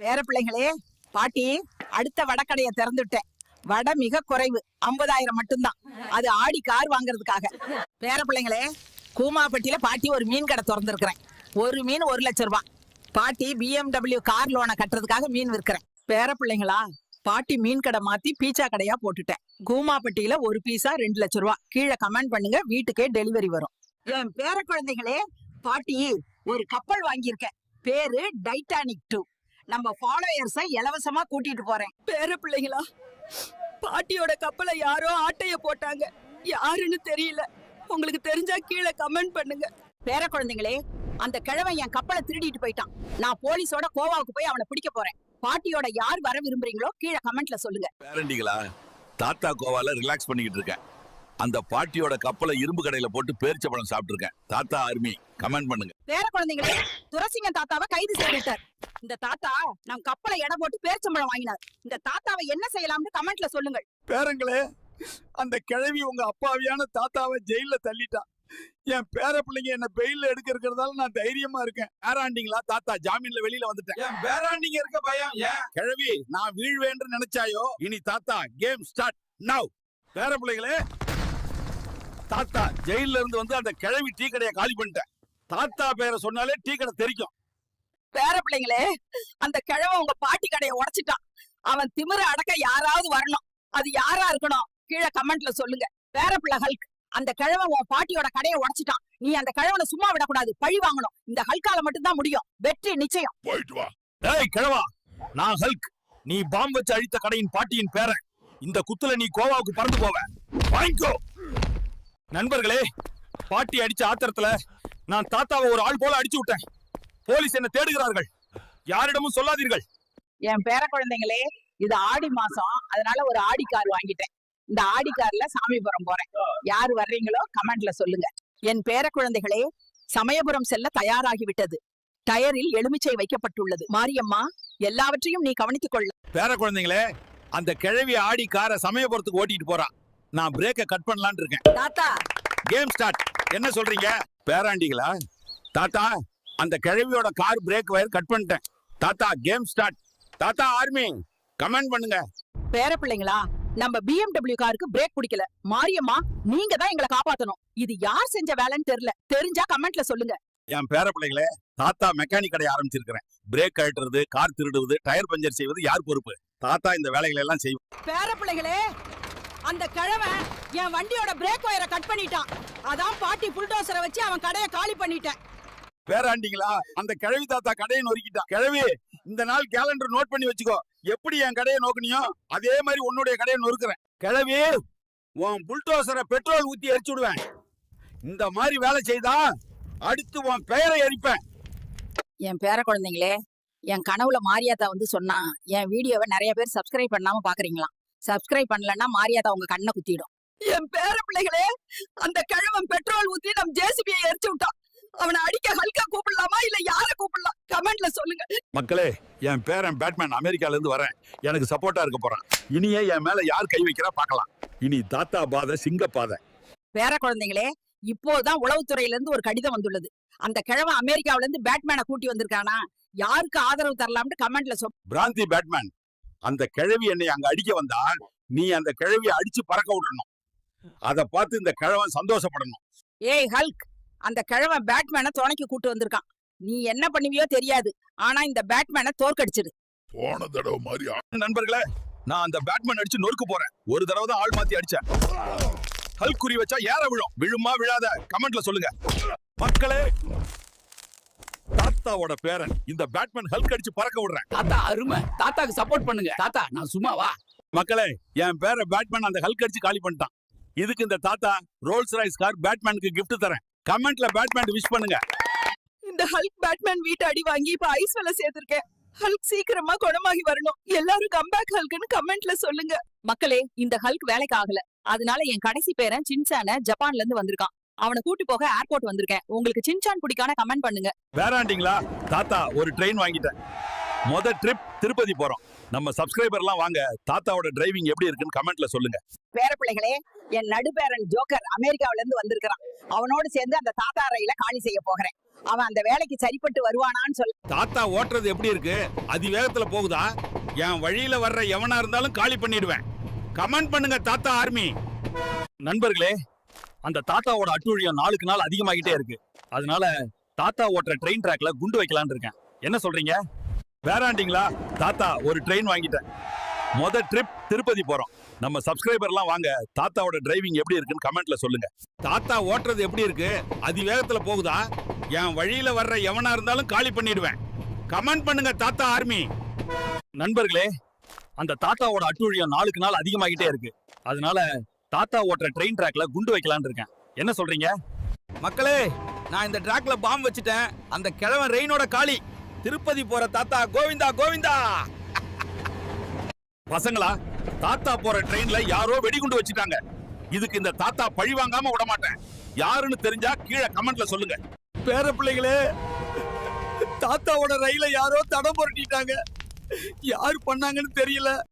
பேர பிள்ளைகளே, பாட்டி அடுத்த வடக்கடையை திறந்துட்டேன். வடை மிக குறைவு, 50,000 மட்டும்தான். அது ஆடி கார் வாங்குறதுக்காக. பேர பிள்ளைங்களே, கூமாப்பட்டியில பாட்டி ஒரு மீன் கடை திறந்துருக்கிறேன். ஒரு மீன் 1 லட்சம் ரூபாய். பாட்டி BMW கார் லோனை கட்டுறதுக்காக மீன் விற்கிறேன். பேர பிள்ளைங்களா, பாட்டி மீன் கடை மாத்தி பீச்சா கடையா போட்டுட்டேன். கூமாப்பட்டியில ஒரு பீஸா 2 லட்சம் ரூபாய். கீழே கமெண்ட் பண்ணுங்க, வீட்டுக்கே டெலிவரி வரும். என் பேர குழந்தைகளே, பாட்டி ஒரு கப்பல் வாங்கியிருக்கேன். பேரு டைட்டானிக் 2. நம்ம ஃபாலோயர்ஸை இலவசமா கூட்டிட்டு போறேன். பேர பிள்ளைங்களா, பாட்டியோட கப்பலை யாரோ ஆட்டைய போட்டாங்க. யாருன்னு தெரியல. உங்களுக்கு தெரிஞ்சா கீழே கமெண்ட் பண்ணுங்க. பேர குழந்தைங்களே, அந்த கிழவன் என் கப்பலை திருடிட்டு போயிட்டான். நான் போலீஸோட கோவாவுக்கு போய் அவனை பிடிக்க போறேன். பாட்டியோட யார் வர விரும்புறீங்களோ கீழே கமெண்ட்ல சொல்லுங்க. பேரண்டிகளா, தாத்தா கோவால ரிலாக்ஸ் பண்ணிக்கிட்டு இருக்கேன். அந்த பாட்டியோட கப்பலை இரும்பு கடையில போட்டு பேரிச்சப்பழம் சாப்பிட்டு இருக்கேன். தாத்தா ஆர்மி கமெண்ட் பண்ணுங்க. பேர குழந்தைங்களே, துரசிங்க தாத்தாவை கைது செய்துட்டார். இந்த தாத்தா நம் கப்பலை எடை போட்டு பேரிச்சம்பழம் வாங்கினார். இந்த தாத்தாவை என்ன செய்யலாம்னு கமெண்ட்ல சொல்லுங்கள். பேரங்களே, அந்த கிழவி உங்க அப்பாவியான தாத்தாவை ஜெயில தள்ளிட்டான். என் பேர பிள்ளைங்க என்ன பெயில எடுக்கிறதால நான் தைரியமா இருக்கேன். பேராண்டிங்களா, தாத்தா ஜாமீன்ல வெளியில வந்துட்டேன். என் பேராண்டிங்க இருக்க பயம் ஏன்? கிழவி, நான் வீழ்வேன்னு நினைச்சாயோ? இனி தாத்தா கேம் ஸ்டார்ட் நவ். பேர பிள்ளைங்களே, தாத்தா ஜெயில இருந்து வந்து அந்த கிழவி டீ கடையை காலி பண்ணிட்டேன். தாத்தா பேரை சொன்னாலே டீ கடை தெரிக்கும். பேர பிள்ளைங்களே, அந்த கிழவன் உங்க பாட்டி கடையை உடைச்சிட்டான். அவன் திமிர அடக்க யாராவது வரணும். அது யாரா இருக்கணும்? கீழே கமெண்ட்ல சொல்லுங்க. பேர பிள்ளை ஹல்க், அந்த கிழவன் உன் பாட்டியோட கடையை உடைச்சிட்டான். நீ அந்த கிழவனை சும்மா விடக்கூடாது, பழி வாங்கணும். இந்த ஹல்கால மட்டும்தான் முடியும். வெற்றி நிச்சயம். போயிட்டு வா. ஏய் கிழவா, நான் ஹல்க். நீ பாம்பு வச்சு அழித்த கடையின் பாட்டியின் பேரன். இந்த குத்துல நீ கோவாவுக்கு பறந்து போவ. வாங்கிக்கோ. நண்பர்களே, பாட்டி அடிச்ச ஆத்திரத்துல நான் தாத்தாவை ஒரு ஆள் போல அடிச்சு விட்டேன். போலீஸ் என்ன தேடுகிறார்கள். யாரிடமும் சொல்லாதீர்கள். என் பேர குழந்தைங்களே, இது ஆடி மாசம், அதனால ஒரு ஆடி கார் வாங்கிட்டேன். இந்த ஆடி கார்ல சாமிபுரம் போறேன். யாரு வர்றீங்களோ கமெண்ட்ல சொல்லுங்க. என் பேர குழந்தைகளே, சமயபுரம் செல்ல தயாராகிவிட்டது. டயரில் எலுமிச்சை வைக்கப்பட்டுள்ளது. மாரியம்மா, எல்லாவற்றையும் நீ கவனித்துக் கொள்ள. பேர குழந்தைங்களே, அந்த கிழவி ஆடி காரை சமயபுரத்துக்கு ஓட்டிட்டு போறா. நான் பிரேக்க கட் பண்ணலான்னு இருக்கேன். தாத்தா கேம் ஸ்டார்ட். என்ன சொல்றீங்க பேராண்டிகளா? தாத்தா, அந்த கிழவியோட கார் பிரேக் வயர் கட் பண்ணிட்டேன். தாத்தா கேம் ஸ்டார்ட். தாத்தா ஆர்மி கமெண்ட் பண்ணுங்க. பேர பிள்ளைங்களா, நம்ம BMW காருக்கு பிரேக் பிடிக்கல. மாரியம்மா, நீங்க தான் எங்களை காப்பாத்தணும். இது யார் செஞ்ச வேலைன்னு தெரியல. தெரிஞ்சா கமெண்ட்ல சொல்லுங்க. என் பேர பிள்ளைகளே, தாத்தா மெக்கானிக் கடை ஆரம்பிச்சிருக்கிறேன். பிரேக் கழட்டுறது, கார் திருடுவது, டயர் பஞ்சர் செய்வது யார் பொறுப்பு? தாத்தா இந்த வேலைகளை எல்லாம் செய்வோம். பேர பிள்ளைகளே, அந்த கிழவன் என் வண்டியோட பிரேக் வயரை கட் பண்ணிட்டான். அதான் பாட்டி புல்டோசரை வச்சு அவன் கடையை காலி பண்ணிட்டேன். பேராண்டிங்களா, அந்த கிழவி தாத்தா கடையை நொறுக்கிட்டான். கிழவி, இந்த நாள் கேலண்டர் நோட் பண்ணி வச்சுக்கோ. எப்படி என் கடையை நோக்குனியோ அதே மாதிரி உன்னுடைய கடையை நொறுக்குறேன். கிழவி, உன் புல்டோசரை பெட்ரோல் ஊத்தி எரிச்சு விடுவேன். இந்த மாதிரி வேலை செய்தா அடுத்து உன் பெயரை எரிப்பேன். என் பேர குழந்தைங்களே, என் கனவுல மாரியாத்தா வந்து சொன்னா, என் வீடியோவை நிறைய பேர் சப்ஸ்கிரைப் பண்ணாம பாக்குறீங்களாம். சப்ஸ்கிரைப் பண்ணலன்னா மாரியாத்தா உங்க கண்ணை குத்திடும். என் பேர பிள்ளைகளே, அந்த கிழவன் பெட்ரோல் ஊத்தி நம் ஜேசிபியை எரிச்சு விட்டான். அவனை அடிக்க ஹல்கா கூப்பிடலாமா இல்ல யார கூப்பிடலாம்? கமெண்ட்ல சொல்லுங்க. மக்களே, என் பேரன் பேட்மேன் அமெரிக்கால இருந்து வரேன். எனக்கு சப்போர்ட்டா இருக்க போறான். இனியே என் மேல யார் கை வைக்கிறா பார்க்கலாம். இனி தாத்தா பாதை சிங்க பாதை. பேர குழந்தைங்களே, இப்போதான் உளவுத்துறையில இருந்து ஒரு கடிதம் வந்துள்ளது. அந்த கிழவன் அமெரிக்காவில இருந்து பேட்மேனை கூட்டி வந்திருக்கானா? யாருக்கு ஆதரவு தரலாம்னு கமெண்ட்ல சொல். பிராந்தி பேட்மேன், அந்த கிழவி என்னை அங்க அடிக்க வந்தா நீ அந்த கிழவியை அடிச்சு பறக்க விடணும். அத பார்த்து இந்த கிழவன் சந்தோஷப்படணும். ஏய் ஹல்க், அந்த கிழவன் பேட்மேனை துணைக்கு கூட்டு வந்திருக்கான். நீ என்ன பண்ணுவியோ தெரியாது, ஆனா இந்த பேட்மேனை தோற்கடிச்சிடு. போன தடவை மாதிரி நண்பர்களே, நான் அந்த பேட்மேன் அடிச்சு நொறுக்க போறேன். ஒரு தடவை தான் ஆள் மாத்தி அடிச்சேன். ஹல்க் குறி வச்சா ஏற விழும். விழுமா விழாத கமெண்ட்ல சொல்லுங்க. மக்களே, தாத்தாவோட பேரன் இந்த பேட்மேன் ஹல்க் அடிச்சு பறக்க விடுறேன். தாத்தா அருமை. தாத்தாக்கு சப்போர்ட் பண்ணுங்க. தாத்தா நான் சும்மாவா? மக்களே, என் பேர பேட்மேன் அந்த ஹல்க் அடிச்சு காலி பண்ணிட்டான். இதுக்கு இந்த தாத்தா ரோல்ஸ் ராய்ஸ் கார் பேட்மேனுக்கு கிஃப்ட் தரேன். கமெண்ட்ல பேட்மேன் விஷ் பண்ணுங்க. இந்த ஹல்க் பேட்மேன் வீட்டு அடி வாங்கி இப்ப ஐஸ் வெல சேர்த்திருக்கேன். ஹல்க் சீக்கிரமா குணமாகி வரணும். எல்லாரும் கம்பேக் ஹல்க்னு கமெண்ட்ல சொல்லுங்க. மக்களே, இந்த ஹல்க் வேலைக்கு ஆகல. அதனால என் கடைசி பேரன் சின்சான ஜப்பான்ல இருந்து வந்திருக்கான். அவனை கூட்டி போக ஏர்போர்ட் வந்திருக்கேன். உங்களுக்கு சின்சான் பிடிக்கான கமெண்ட் பண்ணுங்க. வேறாண்டிங்களா, தாத்தா ஒரு ட்ரெயின் வாங்கிட்டேன். மொத ட்ரிப் திருப்பதி போறோம். நம்ம சப்ஸ்கிரைபர் எல்லாம் வாங்க, தாத்தாவோட டிரைவிங் எப்படி இருக்குன்னு கமெண்ட்ல சொல்லுங்க. பேர பிள்ளைகளே, என் நடுப்பேரன் ஜோக்கர் அமெரிக்காவில இருந்து வந்திருக்கான். அவனோடு சேர்ந்து அந்த தாத்தா ரயில காலி செய்ய போகிறேன். அவன் அந்த வேலைக்கு சரிப்பட்டு வருவானான்னு சொல்ல. தாத்தா ஓட்டுறது எப்படி இருக்கு? அதிவேகத்துல போகுதா? என் வழியில வர்ற எவனா இருந்தாலும் காலி பண்ணிடுவேன். கமெண்ட் பண்ணுங்க தாத்தா ஆர்மி. நண்பர்களே, அந்த தாத்தாவோட அட்டூழியம் நாளுக்கு நாள் அதிகமாகிட்டே இருக்கு. அதனால தாத்தா ஓட்டுற ட்ரெயின் ட்ராக்ல குண்டு வைக்கலாம்னு இருக்கேன். என்ன சொல்றீங்க? வேறாண்டிங்களா? தாத்தா ஒரு ட்ரெயின் வாங்கிட்டேன். ட்ரிப் திருப்பதி போறோம். நம்ம சப்ஸ்கிரைபர்லாம் வாங்க, தாத்தாவோட டிரைவிங் எப்படி இருக்குன்னு கமெண்ட்ல சொல்லுங்க. தாத்தா ஓட்டுறது எப்படி இருக்கு? அதிவேகத்துல போகுதா? என் வழியில வர்ற எவனா இருந்தாலும் காலி பண்ணிடுவேன். கமெண்ட் பண்ணுங்க தாத்தா ஆர்மி. நண்பர்களே, அந்த தாத்தாவோட அட்டூழியம் நாளுக்கு நாள் அதிகமாகிட்டே இருக்கு. அதனால தாத்தா ஓட்டுற ட்ரெயின் ட்ராக்ல குண்டு வைக்கலாம்னு இருக்கேன். என்ன சொல்றீங்க? மக்களே, நான் இந்த ட்ராக்ல பாம்பு வச்சுட்டேன். அந்த கிழவன் ரெயினோட காலி. திருப்பதி போற தாத்தா கோவிந்தா கோவிந்தா. பசங்களா, தாத்தா போற ட்ரெயின்ல யாரோ வெடிகுண்டு வச்சுட்டாங்க. இதுக்கு இந்த தாத்தா பழி வாங்காம விட மாட்டேன். யாருன்னு தெரிஞ்சா கீழே கமெண்ட்ல சொல்லுங்க. பேர பிள்ளைகளே, தாத்தாவோட ரயில யாரோ தடம் புரட்டிட்டாங்க. யாரு பண்ணாங்கன்னு தெரியல.